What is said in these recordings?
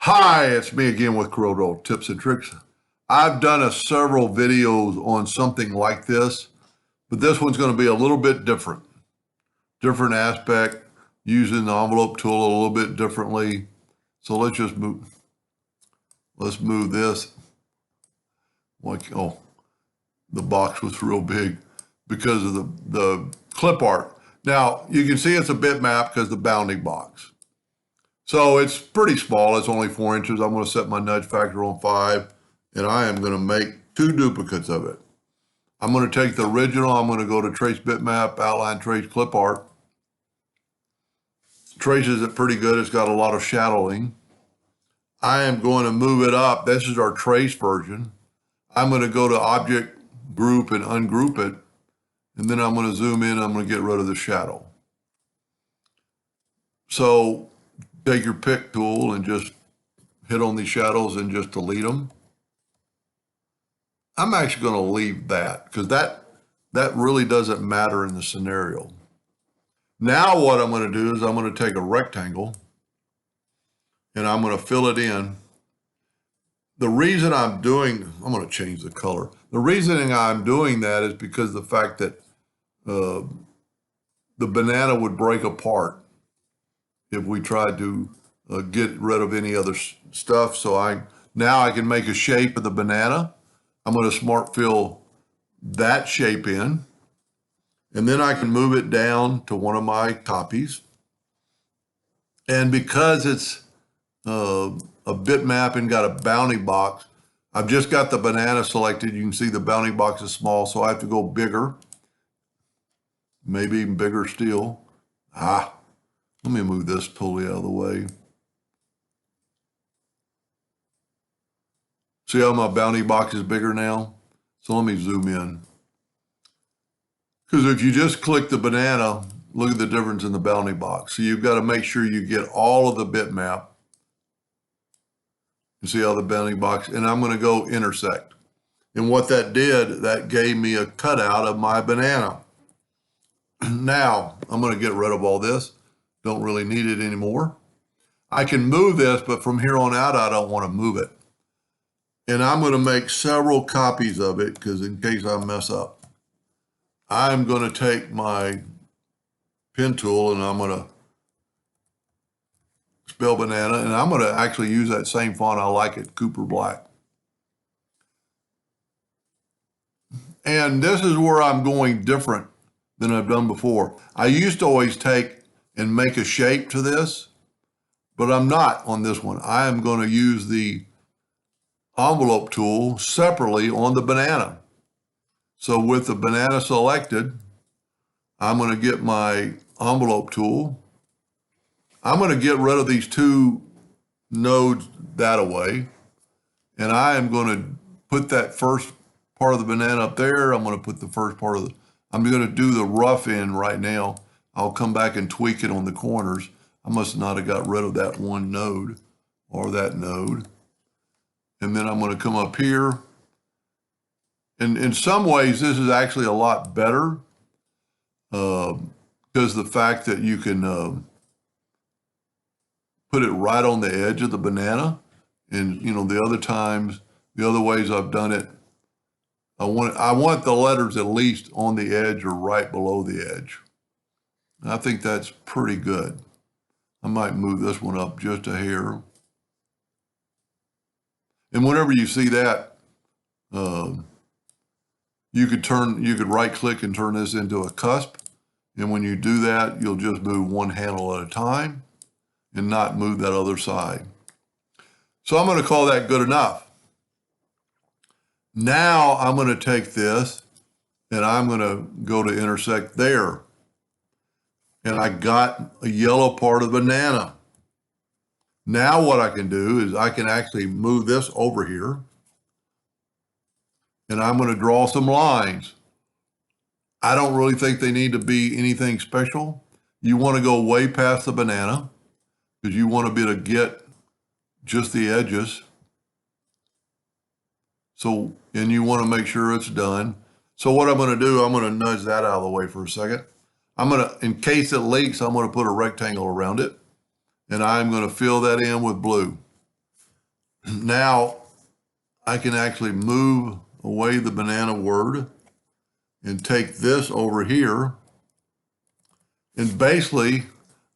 Hi, it's me again with CorelDraw tips and tricks. I've done several videos on something like this, but this one's going to be a little bit different. Different aspect, using the envelope tool a little bit differently. So let's move this. Oh, the box was real big because of the clip art. Now, you can see it's a bitmap because the bounding box. So it's pretty small. It's only 4 inches. I'm going to set my nudge factor on 5, and I am going to make 2 duplicates of it. I'm going to take the original. I'm going to go to Trace Bitmap, Outline Trace Clip Art. Traces it pretty good. It's got a lot of shadowing. I am going to move it up. This is our trace version. I'm going to go to Object, Group, and ungroup it. And then I'm going to zoom in. I'm going to get rid of the shadow. So take your pick tool and just hit on these shadows and just delete them. I'm actually going to leave that because that really doesn't matter in the scenario. Now what I'm going to do is I'm going to take a rectangle and I'm going to fill it in. The reason I'm going to change the color. The reasoning I'm doing that is because the fact that the banana would break apart if we tried to get rid of any other stuff. So now I can make a shape of the banana. I'm going to smart fill that shape in, and then I can move it down to one of my copies. And because it's a bitmap and got a bounding box, I've just got the banana selected. You can see the bounding box is small, so I have to go bigger, maybe even bigger still. Let me move this totally out of the way. See how my bounding box is bigger now? So let me zoom in. Because if you just click the banana, look at the difference in the bounding box. So you've got to make sure you get all of the bitmap. You see how the bounding box, and I'm going to go intersect. And what that did, that gave me a cutout of my banana. Now, I'm going to get rid of all this. Don't really need it anymore. I can move this, but from here on out, I don't want to move it. And I'm going to make several copies of it because in case I mess up, I'm going to take my pen tool and I'm going to spell banana, and I'm going to actually use that same font. I like it, Cooper Black. And this is where I'm going different than I've done before. I used to always take and make a shape to this, but I'm not on this one. I am going to use the envelope tool separately on the banana. So with the banana selected, I'm going to get my envelope tool. I'm going to get rid of these 2 nodes that away. And I am going to put that first part of the banana up there. I'm going to put the first part of I'm going to do the rough end right now. I'll come back and tweak it on the corners. I must not have got rid of that one node or that node. And then I'm going to come up here. And in some ways, this is actually a lot better because the fact that you can put it right on the edge of the banana. And, the other times, the other ways I've done it, I want the letters at least on the edge or right below the edge. And I think that's pretty good. I might move this one up just a hair. And whenever you see that, you could right click and turn this into a cusp. And when you do that, you'll just move one handle at a time and not move that other side. So I'm going to call that good enough. Now I'm going to take this and I'm going to go to intersect there. And I got a yellow part of the banana. Now what I can do is I can actually move this over here. And I'm going to draw some lines. I don't really think they need to be anything special. You want to go way past the banana because you want to be able to get just the edges. So, and you want to make sure it's done. So what I'm going to do, I'm going to nudge that out of the way for a second. I'm going to, in case it leaks, I'm going to put a rectangle around it. And I'm going to fill that in with blue. Now I can actually move away the banana word and take this over here. And basically,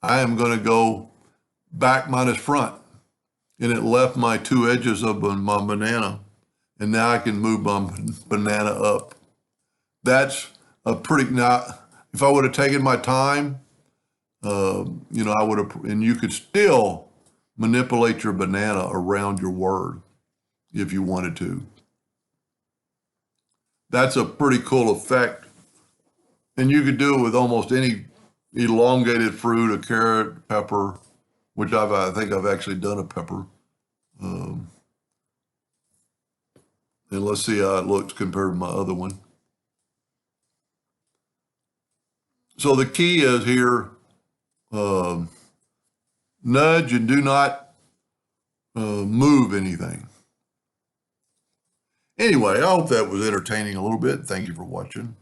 I am going to go back minus front. And it left my two edges of my banana. And now I can move my banana up. That's a pretty, now, if I would have taken my time, you know, I would have, and you could still manipulate your banana around your word if you wanted to. That's a pretty cool effect. And you could do it with almost any elongated fruit, a carrot, pepper, which I think I've actually done a pepper. And let's see how it looks compared to my other one. So the key is here, nudge and do not move anything. Anyway, I hope that was entertaining a little bit. Thank you for watching.